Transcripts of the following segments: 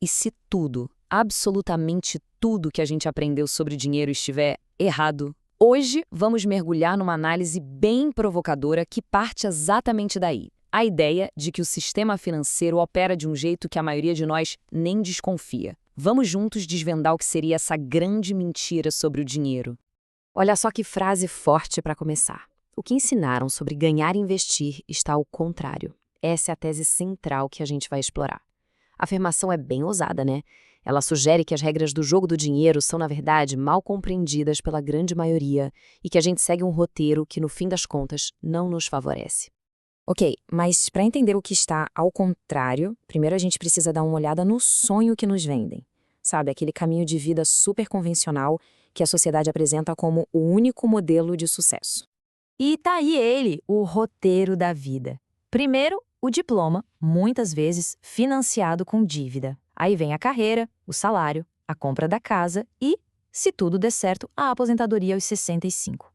E se tudo, absolutamente tudo que a gente aprendeu sobre dinheiro estiver errado? Hoje vamos mergulhar numa análise bem provocadora que parte exatamente daí. A ideia de que o sistema financeiro opera de um jeito que a maioria de nós nem desconfia. Vamos juntos desvendar o que seria essa grande mentira sobre o dinheiro. Olha só que frase forte para começar. O que ensinaram sobre ganhar e investir está ao contrário. Essa é a tese central que a gente vai explorar. A afirmação é bem ousada, né? Ela sugere que as regras do jogo do dinheiro são, na verdade, mal compreendidas pela grande maioria e que a gente segue um roteiro que, no fim das contas, não nos favorece. Ok, mas para entender o que está ao contrário, primeiro a gente precisa dar uma olhada no sonho que nos vendem. Sabe, aquele caminho de vida super convencional que a sociedade apresenta como o único modelo de sucesso. E tá aí ele, o roteiro da vida. Primeiro, o diploma, muitas vezes financiado com dívida. Aí vem a carreira, o salário, a compra da casa e, se tudo der certo, a aposentadoria aos 65.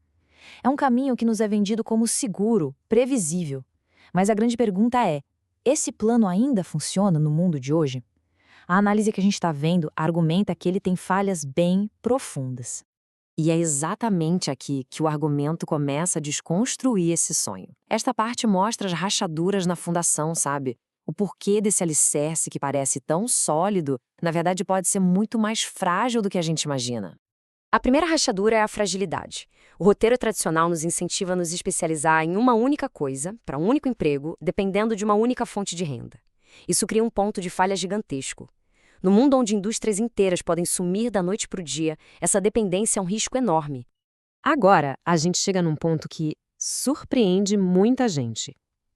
É um caminho que nos é vendido como seguro, previsível. Mas a grande pergunta é, esse plano ainda funciona no mundo de hoje? A análise que a gente está vendo argumenta que ele tem falhas bem profundas. E é exatamente aqui que o argumento começa a desconstruir esse sonho. Esta parte mostra as rachaduras na fundação, sabe? O porquê desse alicerce que parece tão sólido, na verdade pode ser muito mais frágil do que a gente imagina. A primeira rachadura é a fragilidade. O roteiro tradicional nos incentiva a nos especializar em uma única coisa, para um único emprego, dependendo de uma única fonte de renda. Isso cria um ponto de falha gigantesco. No mundo onde indústrias inteiras podem sumir da noite para o dia, essa dependência é um risco enorme. Agora, a gente chega num ponto que surpreende muita gente.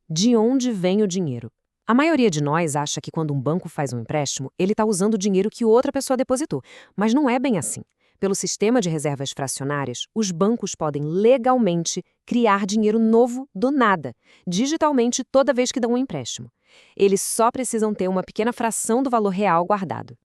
De onde vem o dinheiro? A maioria de nós acha que quando um banco faz um empréstimo, ele está usando o dinheiro que outra pessoa depositou. Mas não é bem assim. Pelo sistema de reservas fracionárias, os bancos podem legalmente criar dinheiro novo do nada, digitalmente toda vez que dão um empréstimo. Eles só precisam ter uma pequena fração do valor real guardado.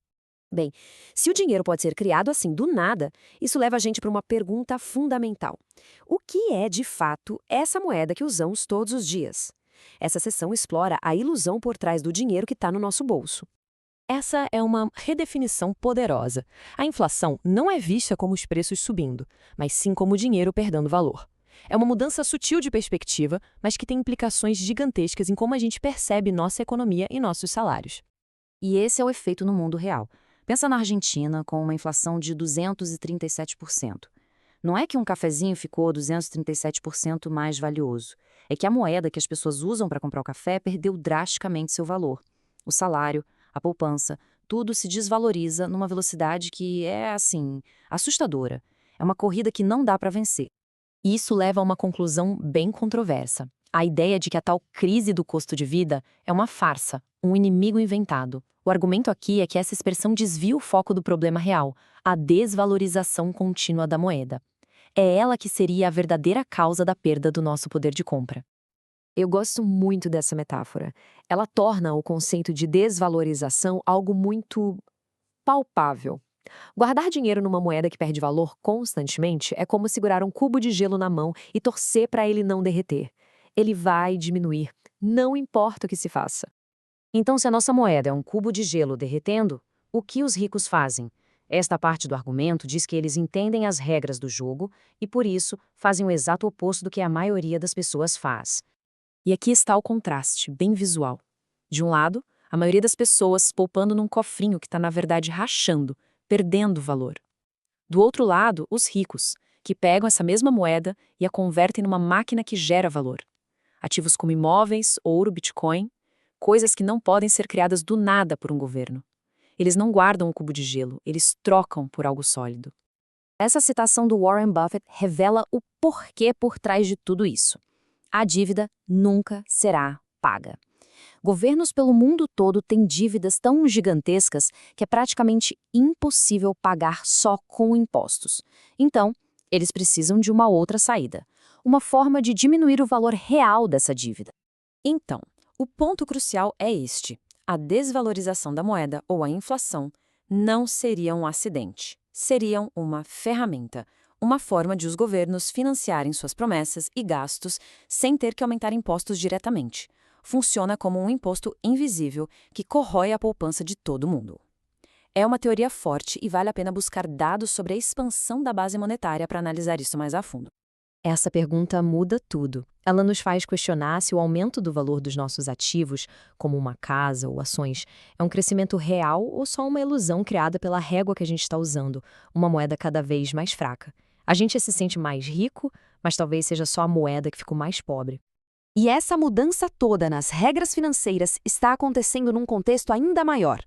Bem, se o dinheiro pode ser criado assim do nada, isso leva a gente para uma pergunta fundamental. O que é, de fato, essa moeda que usamos todos os dias? Essa seção explora a ilusão por trás do dinheiro que está no nosso bolso. Essa é uma redefinição poderosa. A inflação não é vista como os preços subindo, mas sim como o dinheiro perdendo valor. É uma mudança sutil de perspectiva, mas que tem implicações gigantescas em como a gente percebe nossa economia e nossos salários. E esse é o efeito no mundo real. Pensa na Argentina com uma inflação de 237%. Não é que um cafezinho ficou 237% mais valioso. É que a moeda que as pessoas usam para comprar o café perdeu drasticamente seu valor. O salário, a poupança, tudo se desvaloriza numa velocidade que é, assim, assustadora. É uma corrida que não dá para vencer. E isso leva a uma conclusão bem controversa. A ideia de que a tal crise do custo de vida é uma farsa, um inimigo inventado. O argumento aqui é que essa expressão desvia o foco do problema real, a desvalorização contínua da moeda. É ela que seria a verdadeira causa da perda do nosso poder de compra. Eu gosto muito dessa metáfora. Ela torna o conceito de desvalorização algo muito palpável. Guardar dinheiro numa moeda que perde valor constantemente é como segurar um cubo de gelo na mão e torcer para ele não derreter. Ele vai diminuir, não importa o que se faça. Então, se a nossa moeda é um cubo de gelo derretendo, o que os ricos fazem? Esta parte do argumento diz que eles entendem as regras do jogo e, por isso, fazem o exato oposto do que a maioria das pessoas faz. E aqui está o contraste, bem visual. De um lado, a maioria das pessoas poupando num cofrinho que está, na verdade, rachando, perdendo valor. Do outro lado, os ricos, que pegam essa mesma moeda e a convertem numa máquina que gera valor. Ativos como imóveis, ouro, Bitcoin, coisas que não podem ser criadas do nada por um governo. Eles não guardam um cubo de gelo, eles trocam por algo sólido. Essa citação do Warren Buffett revela o porquê por trás de tudo isso. A dívida nunca será paga. Governos pelo mundo todo têm dívidas tão gigantescas que é praticamente impossível pagar só com impostos. Então, eles precisam de uma outra saída, uma forma de diminuir o valor real dessa dívida. Então, o ponto crucial é este: a desvalorização da moeda ou a inflação não seria um acidente, seriam uma ferramenta. Uma forma de os governos financiarem suas promessas e gastos sem ter que aumentar impostos diretamente. Funciona como um imposto invisível que corrói a poupança de todo mundo. É uma teoria forte e vale a pena buscar dados sobre a expansão da base monetária para analisar isso mais a fundo. Essa pergunta muda tudo. Ela nos faz questionar se o aumento do valor dos nossos ativos, como uma casa ou ações, é um crescimento real ou só uma ilusão criada pela régua que a gente está usando, uma moeda cada vez mais fraca. A gente se sente mais rico, mas talvez seja só a moeda que ficou mais pobre. E essa mudança toda nas regras financeiras está acontecendo num contexto ainda maior: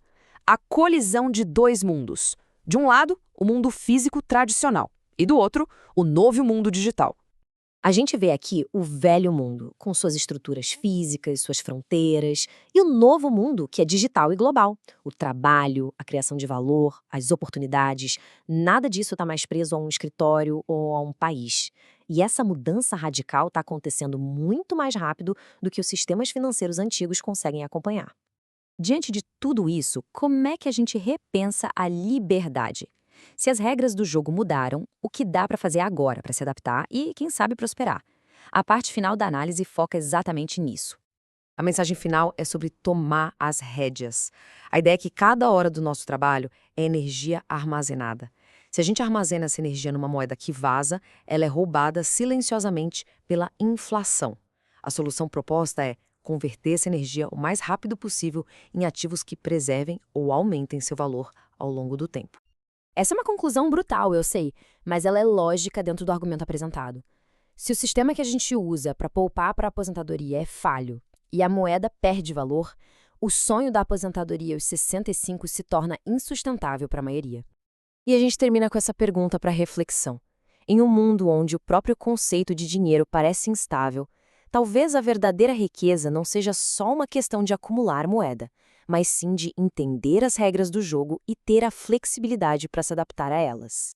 a colisão de dois mundos. De um lado, o mundo físico tradicional, e do outro, o novo mundo digital. A gente vê aqui o velho mundo, com suas estruturas físicas, suas fronteiras, e o novo mundo, que é digital e global. O trabalho, a criação de valor, as oportunidades, nada disso está mais preso a um escritório ou a um país. E essa mudança radical está acontecendo muito mais rápido do que os sistemas financeiros antigos conseguem acompanhar. Diante de tudo isso, como é que a gente repensa a liberdade? Se as regras do jogo mudaram, o que dá para fazer agora para se adaptar e, quem sabe, prosperar? A parte final da análise foca exatamente nisso. A mensagem final é sobre tomar as rédeas. A ideia é que cada hora do nosso trabalho é energia armazenada. Se a gente armazena essa energia numa moeda que vaza, ela é roubada silenciosamente pela inflação. A solução proposta é converter essa energia o mais rápido possível em ativos que preservem ou aumentem seu valor ao longo do tempo. Essa é uma conclusão brutal, eu sei, mas ela é lógica dentro do argumento apresentado. Se o sistema que a gente usa para poupar para a aposentadoria é falho e a moeda perde valor, o sonho da aposentadoria aos 65 se torna insustentável para a maioria. E a gente termina com essa pergunta para reflexão. Em um mundo onde o próprio conceito de dinheiro parece instável, talvez a verdadeira riqueza não seja só uma questão de acumular moeda, mas sim de entender as regras do jogo e ter a flexibilidade para se adaptar a elas.